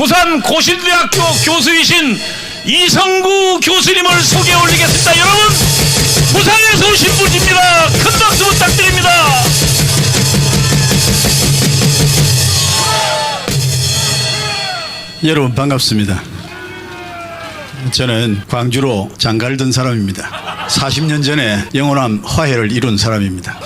부산 고신대학교 교수이신 이성구 교수님을 소개해 올리겠습니다. 여러분, 부산에서 오신 분입니다. 큰 박수 부탁드립니다. 여러분 반갑습니다. 저는 광주로 장가를 든 사람입니다. 40년 전에 영원한 화해를 이룬 사람입니다.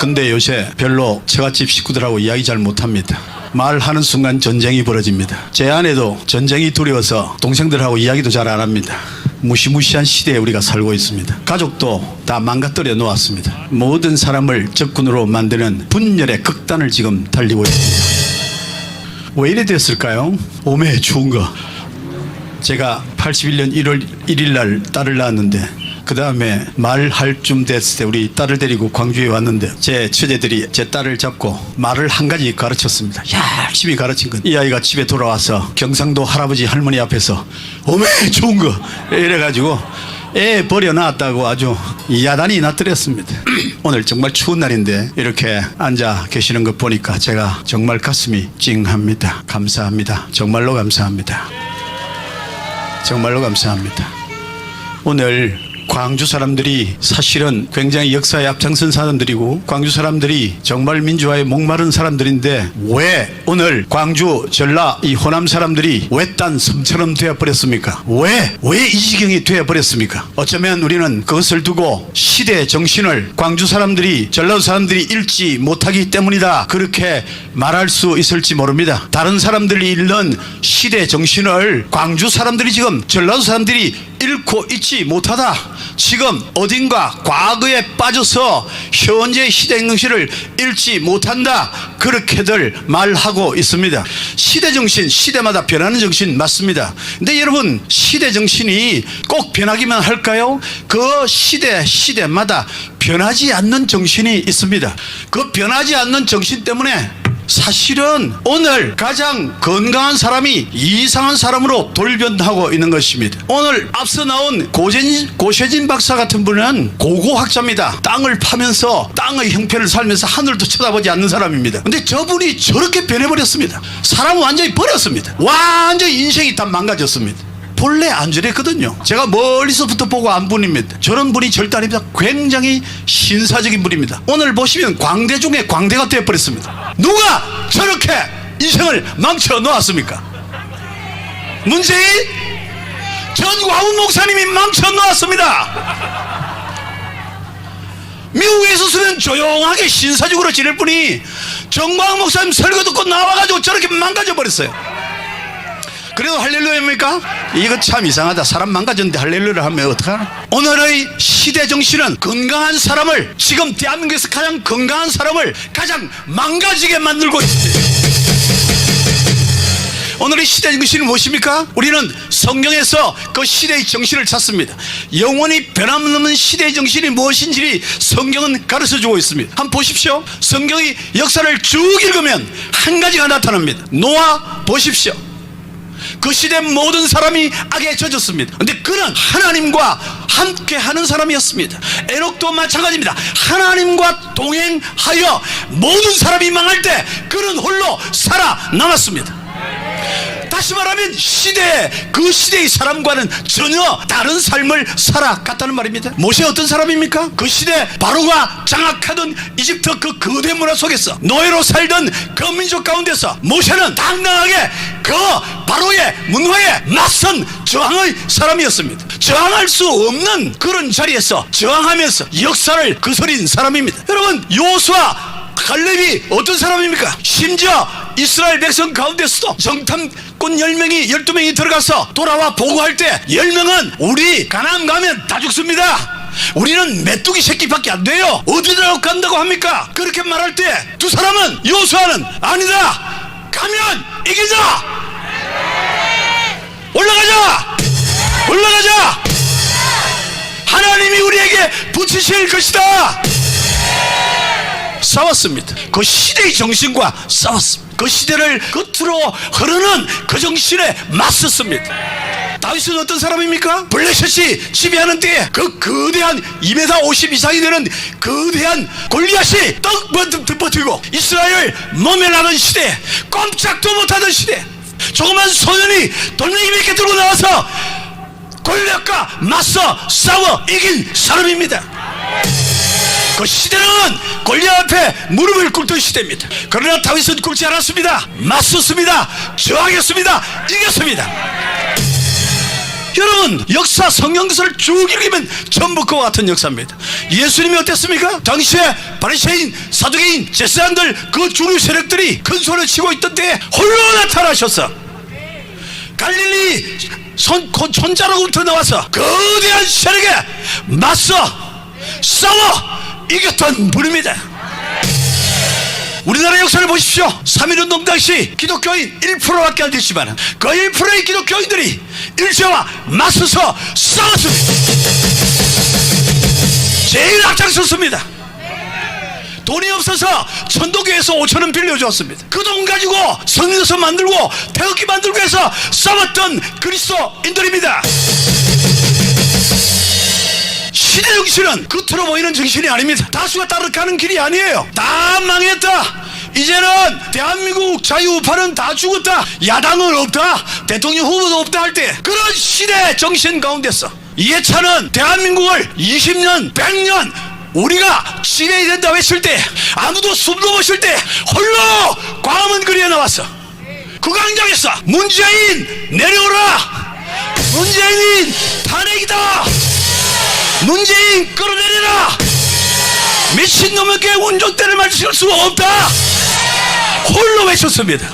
근데 요새 별로 처갓집 식구들하고 이야기 잘 못합니다. 말하는 순간 전쟁이 벌어집니다. 제 아내도 전쟁이 두려워서 동생들하고 이야기도 잘 안 합니다. 무시무시한 시대에 우리가 살고 있습니다. 가족도 다 망가뜨려 놓았습니다. 모든 사람을 적군으로 만드는 분열의 극단을 지금 달리고 있습니다. 왜 이래 됐을까요? 오메 추운 거. 제가 81년 1월 1일 날 딸을 낳았는데 그 다음에 말할 쯤 됐을 때 우리 딸을 데리고 광주에 왔는데 제 처제들이 제 딸을 잡고 말을 한 가지 가르쳤습니다. 열심히 가르친 건 이 아이가 집에 돌아와서 경상도 할아버지 할머니 앞에서 오메 추운 거 이래가지고 애 버려놨다고 아주 야단이 나뜨렸습니다. 오늘 정말 추운 날인데 이렇게 앉아 계시는 것 보니까 제가 정말 가슴이 찡합니다. 감사합니다. 정말로 감사합니다. 정말로 감사합니다. 오늘 광주 사람들이 사실은 굉장히 역사에 앞장선 사람들이고 광주 사람들이 정말 민주화에 목마른 사람들인데 왜 오늘 광주 전라 이 호남 사람들이 왜 딴 섬처럼 되어버렸습니까? 왜 이 지경이 되어버렸습니까? 어쩌면 우리는 그것을 두고 시대 정신을 광주 사람들이 전라도 사람들이 잃지 못하기 때문이다 그렇게 말할 수 있을지 모릅니다. 다른 사람들이 잃는 시대 정신을 광주 사람들이 지금 전라도 사람들이 잃고 있지 못하다. 지금 어딘가 과거에 빠져서 현재 시대 정신을 잃지 못한다 그렇게들 말하고 있습니다. 시대 정신, 시대마다 변하는 정신 맞습니다. 근데 여러분 시대 정신이 꼭 변하기만 할까요? 그 시대마다 변하지 않는 정신이 있습니다. 그 변하지 않는 정신 때문에 사실은 오늘 가장 건강한 사람이 이상한 사람으로 돌변하고 있는 것입니다. 오늘 앞서 나온 고세진 박사 같은 분은 고고학자입니다. 땅을 파면서 땅의 형편을 살면서 하늘도 쳐다보지 않는 사람입니다. 근데 저분이 저렇게 변해버렸습니다. 사람은 완전히 버렸습니다. 완전히 인생이 다 망가졌습니다. 본래 안 저랬거든요. 제가 멀리서부터 보고 안 분입니다. 저런 분이 절대 아닙니다. 굉장히 신사적인 분입니다. 오늘 보시면 광대 중에 광대가 되어버렸습니다. 누가 저렇게 인생을 망쳐 놓았습니까? 문재인 전광훈 목사님이 망쳐 놓았습니다. 미국에 있었으면 조용하게 신사적으로 지낼 분이 전광훈 목사님 설교 듣고 나와가지고 저렇게 망가져 버렸어요. 그래도 할렐루야입니까? 이거 참 이상하다. 사람 망가졌는데 할렐루야 하면 어떡하나? 오늘의 시대 정신은 건강한 사람을, 지금 대한민국에서 가장 건강한 사람을 가장 망가지게 만들고 있습니다. 오늘의 시대 정신은 무엇입니까? 우리는 성경에서 그 시대의 정신을 찾습니다. 영원히 변함없는 시대의 정신이 무엇인지 성경은 가르쳐주고 있습니다. 한번 보십시오. 성경의 역사를 쭉 읽으면 한 가지가 나타납니다. 노아 보십시오. 그 시대 모든 사람이 악에 젖었습니다. 근데 그는 하나님과 함께 하는 사람이었습니다. 에녹도 마찬가지입니다. 하나님과 동행하여 모든 사람이 망할 때 그는 홀로 살아남았습니다. 다시 말하면 그 시대의 사람과는 전혀 다른 삶을 살아갔다는 말입니다. 모세 어떤 사람입니까? 그 시대 바로가 장악하던 이집트 그 거대 문화 속에서 노예로 살던 그 민족 가운데서 모세는 당당하게 그 바로의 문화에 맞선 저항의 사람이었습니다. 저항할 수 없는 그런 자리에서 저항하면서 역사를 거스린 사람입니다. 여러분 요수아 갈렙이 어떤 사람입니까? 심지어 이스라엘 백성 가운데서도 정탐꾼 10명이 12명이 들어가서 돌아와 보고할 때 10명은 우리 가나안 가면 다 죽습니다. 우리는 메뚜기 새끼밖에 안 돼요. 어디로 간다고 합니까? 그렇게 말할 때 두 사람은 요수아는 아니다. 가면 이기자. 올라가자. 하나님이 우리에게 붙이실 것이다. 싸웠습니다. 그 시대의 정신과 싸웠습니다. 그 시대를 끝으로 흐르는 그 정신에 맞섰습니다. 다윗은 어떤 사람입니까? 블레셋이 지배하는 때에 그 거대한 2m 50 이상이 되는 거대한 골리앗이 떡 버티고 이스라엘을 모멸하는 시대, 꼼짝도 못하던 시대, 조그만 소년이 돌멩이 몇 개 들고 나와서 권력과 맞서 싸워 이긴 사람입니다. 그 시대는 골리앗 앞에 무릎을 꿇던 시대입니다. 그러나 다윗은 꿇지 않았습니다. 맞섰습니다. 저항했습니다. 이겼습니다. 여러분, 역사 성경서를 쭉 읽으면 전부 그와 같은 역사입니다. 예수님이 어땠습니까? 당시에 바리새인, 사두개인, 제사장들 그 주류 세력들이 큰 소리를 치고 있던 때에 홀로 나타나셨어. 갈릴리 손자로부터 나와서 거대한 세력에 맞서 싸워 이겼던 분입니다. 우리나라 역사를 보십시오. 3.1운동 당시 기독교인 1%밖에 안 됐지만 그 1%의 기독교인들이 일제와 맞서서 싸웠습니다. 제일 앞장섰습니다. 돈이 없어서 천도교에서 5,000원 빌려줬습니다. 그 돈 가지고 성리도서 만들고 태극기 만들고 해서 싸웠던 그리스도인들입니다. 시대 정신은 겉으로 보이는 정신이 아닙니다. 다수가 따라가는 길이 아니에요. 다 망했다. 이제는 대한민국 자유우파는 다 죽었다. 야당은 없다. 대통령 후보도 없다 할 때 그런 시대 정신 가운데서 이해찬은 대한민국을 20년, 100년 우리가 지배해야 된다 했을 때 아무도 숨도 못 쉴 때 홀로 광화문 거리에 나왔어. 그 광장에서 문재인 내려오라. 문재인 탄핵이다. 문재인 끌어내려라. 미친놈에게 운전대를 맞을 수가 없다. 홀로 외쳤습니다.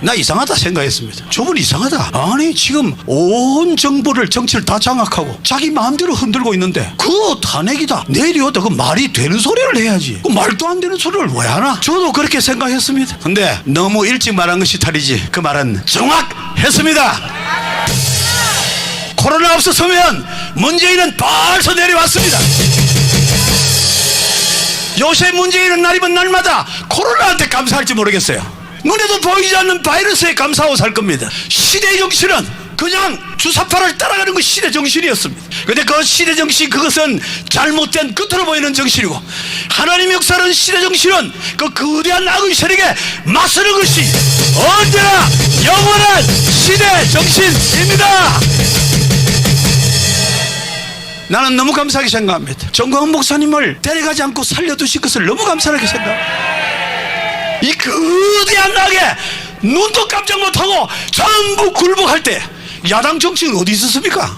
나 이상하다 생각했습니다. 저분 이상하다. 아니 지금 온 정부를 정치를 다 장악하고 자기 마음대로 흔들고 있는데 그거 탄핵이다 내려오다 그 말이 되는 소리를 해야지. 그 말도 안 되는 소리를 왜 하나. 저도 그렇게 생각했습니다. 근데 너무 일찍 말한 것이 탈이지 그 말은 정확했습니다. 코로나 없었으면 문재인은 벌써 내려왔습니다. 요새 문재인은 날이면 날마다 코로나한테 감사할지 모르겠어요. 눈에도 보이지 않는 바이러스에 감사하고 살 겁니다. 시대의 정신은 그냥 주사파를 따라가는 그 시대 정신이었습니다. 근데 그 시대 정신 그것은 잘못된 겉으로 보이는 정신이고 하나님의 역사는 시대 정신은 그 거대한 악의 세력에 맞서는 것이 언제나 영원한 시대 정신입니다. 나는 너무 감사하게 생각합니다. 정광훈 목사님을 데려가지 않고 살려두신 것을 너무 감사하게 생각합니다. 이 거대한 낙에 눈도 깜짝 못하고 전부 굴복할 때 야당 정치는 어디 있었습니까?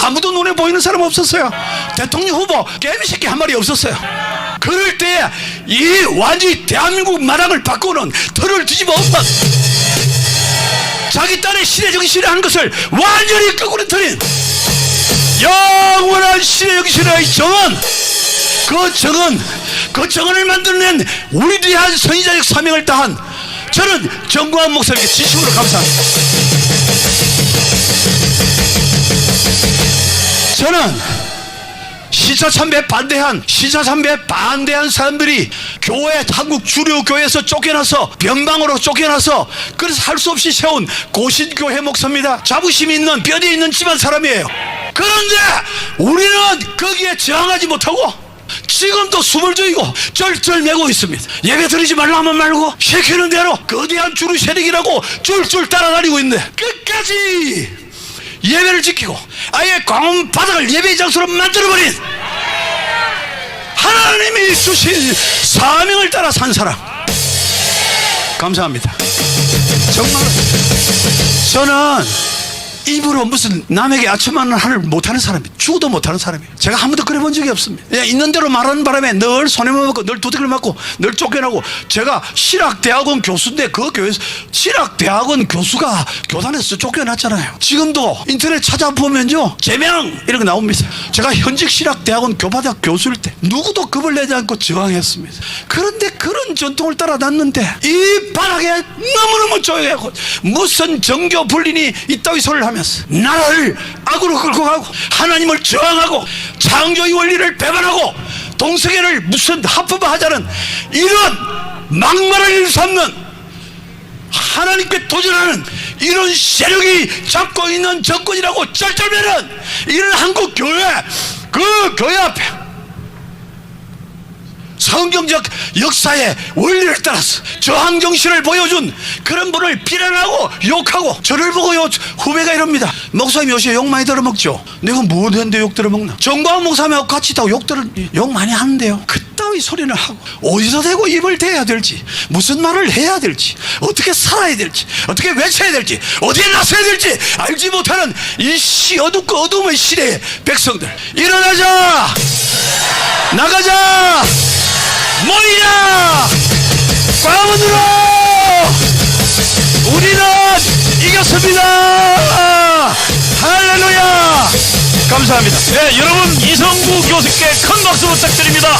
아무도 눈에 보이는 사람 없었어요. 대통령 후보 개미새끼 한 마리 없었어요. 그럴 때 이 완전히 대한민국 마당을 바꾸는 털을 뒤집어 엎은 자기 딸의 시대 정신이라는 것을 완전히 거꾸로 틀린 영원한 시대 정신의 정언, 그 정언을 만들어낸 우리 위한 선지자적 사명을 다한 저는 정광훈 목사님께 진심으로 감사합니다. 저는 시사 참배에 반대한 사람들이 교회, 한국 주류 교회에서 쫓겨나서 변방으로 쫓겨나서 그래서 할 수 없이 세운 고신교회 목사입니다. 자부심이 있는 뼈대 있는 집안 사람이에요. 그런데 우리는 거기에 저항하지 못하고 지금도 숨을 조이고 쩔쩔매고 있습니다. 예배 드리지 말라 하면 말고 시키는 대로 거대한 주류 세력이라고 쫄쫄 따라다니고 있는데 끝까지 예배를 지키고 아예 광화문 바닥을 예배의 장소로 만들어버린 하나님이 주신 사명을 따라 산 사람 감사합니다. 정말 저는 입으로 무슨 남에게 아첨하는 한을 못하는 사람이에요. 죽어도 못하는 사람이에요. 제가 한 번도 그래 본 적이 없습니다. 그냥 있는 대로 말하는 바람에 늘 손해만 받고 늘 도둑을 맞고 늘 쫓겨나고 제가 신학대학원 교수인데 그 교회에서 신학대학원 교수가 교단에서 쫓겨났잖아요. 지금도 인터넷 찾아보면요 제명 이런 거 나옵니다. 제가 현직 신학대학원 교바닥 교수일 때 누구도 겁을 내지 않고 저항했습니다. 그런데 그런 전통을 따라놨는데 이 바닥에 너무너무 조용하고 무슨 정교 분리니 이따위 소리를 하면서 나라를 악으로 끌고 가고 하나님을 저항하고 창조의 원리를 배반하고 동성애를 무슨 합법화하자는 이런 막말을 일삼는 하나님께 도전하는 이런 세력이 잡고 있는 정권이라고 쩔쩔매는 이런 한국 교회 그 교회 앞에 성경적 역사의 원리를 따라서 저항 정신을 보여준 그런 분을 비난하고 욕하고, 저를 보고 후배가 이럽니다. 목사님 요새 욕 많이 들어먹죠? 내가 뭐 했는데 욕 들어먹나? 정광훈 목사님하고 같이 있다고 욕 많이 하는데요. 그따위 소리를 하고 어디서 대고 입을 대야 될지, 무슨 말을 해야 될지, 어떻게 살아야 될지, 어떻게 외쳐야 될지, 어디에 나서야 될지 알지 못하는 이 어둡고 어두움의 시대의 백성들, 일어나자! 나가자! 모이라! 광화문으로! 우리는 이겼습니다! 할렐루야! 감사합니다. 네, 여러분 이성구 교수께 큰 박수 부탁드립니다.